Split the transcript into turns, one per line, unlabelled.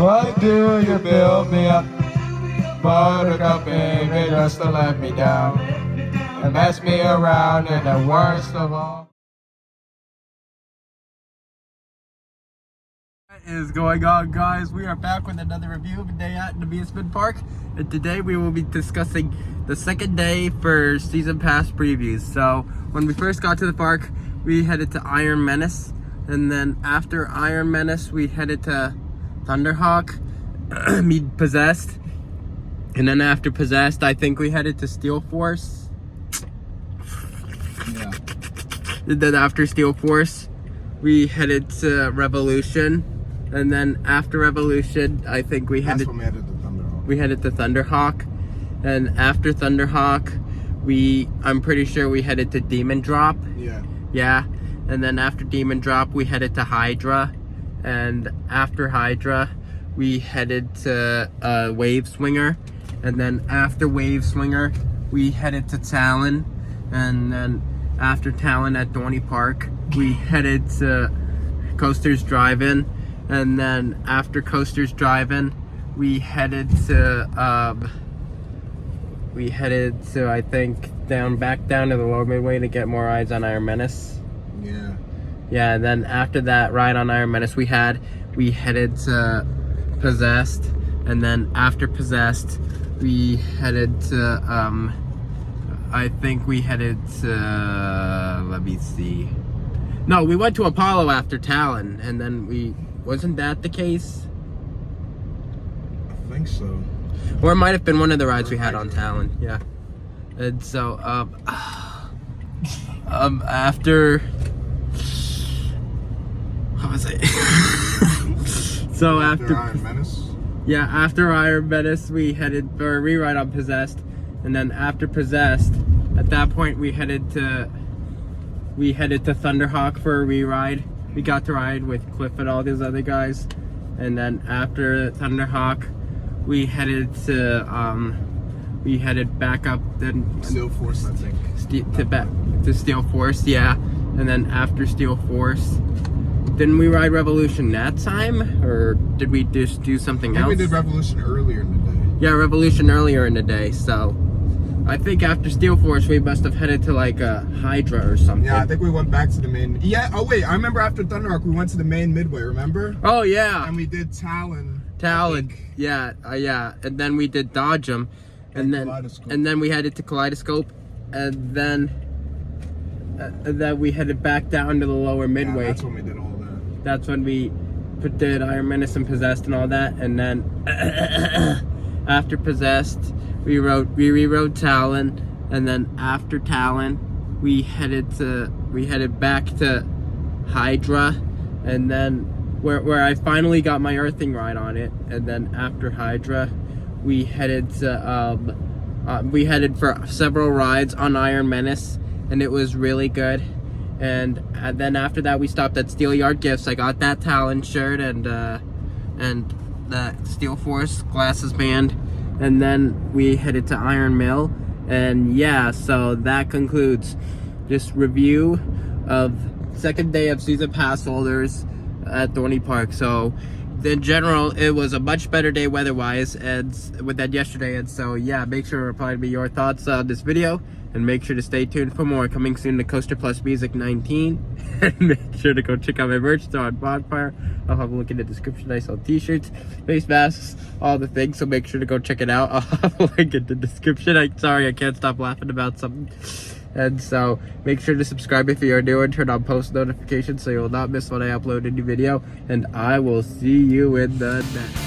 Why do you build me up? Buttercup, baby, just to let me down and mess me around, and the worst of all.
What is going on, guys? We are back with another review of a day at an amusement park, and today we will be discussing the second day for season pass previews. So when we first got to the park, we headed to Iron Menace, and then after Iron Menace we headed to Thunderhawk, meet Possessed, and then after Possessed I think we headed to Steel Force.
Yeah.
And then after Steel Force we headed to Revolution, and then after Revolution I think we headed
That's when we headed to Thunderhawk.
We headed to Thunderhawk, and after Thunderhawk I'm pretty sure we headed to Demon Drop. Yeah, and then after Demon Drop we headed to Hydra, and after Hydra we headed to Wave Swinger, and then after Wave Swinger we headed to Talon, and then after Talon at Dorney Park we headed to Coasters Drive-In, and then after Coasters Drive-In we headed to I think back down to the lower midway to get more rides on Iron Menace. Yeah, and then after that ride on Iron Menace we headed to Possessed, and then after Possessed we headed to I think we headed to, let me see. No, we went to Apollo after Talon, and then wasn't that the case?
I think so.
Or it might have been one of the rides we had on Talon, yeah. And so, after, what was it? So after
Iron Menace?
Yeah, after Iron Menace we headed for a re-ride on Possessed, and then after Possessed, at that point we headed to Thunderhawk for a re-ride. We got to ride with Cliff and all those other guys, and then after Thunderhawk we headed back up then
Steel Force, I think.
to Steel Force, yeah. And then after Steel Force, didn't we ride Revolution that time, or did we just do something else?
We did Revolution earlier in the day.
Yeah, Revolution earlier in the day. So I think after Steel Force we must have headed to like a Hydra or something.
Yeah, I think we went back to the main. Yeah. Oh wait, I remember after Thunderhawk we went to the main midway. Remember?
Oh yeah.
And we did Talon.
Yeah, yeah. And then we did Dodge 'em, and then we headed to Kaleidoscope, and then we headed back down to the lower midway.
Yeah, that's when we did all that.
That's when we did Iron Menace and Possessed and all that, and then after Possessed we rewrote Talon, and then after Talon we headed back to Hydra, and then where I finally got my earthing ride on it, and then after Hydra we headed for several rides on Iron Menace, and it was really good. And then after that we stopped at Steelyard Gifts. I got that Talon shirt and that Steel Force glasses band, and then we headed to Iron Mill. And yeah, so that concludes this review of second day of season pass holders at Dorney Park. So in general it was a much better day weather-wise and with that yesterday, and so yeah, make sure to reply to me your thoughts on this video, and make sure to stay tuned for more coming soon to Coaster Plus Music 19. And make sure to go check out my merch store on Bonfire. I'll have a link in the description. I sell t-shirts, face masks, all the things, so make sure to go check it out. I'll have a link in the description. Sorry, I can't stop laughing about something. And so make sure to subscribe if you are new, and turn on post notifications so you will not miss when I upload a new video. And I will see you in the next.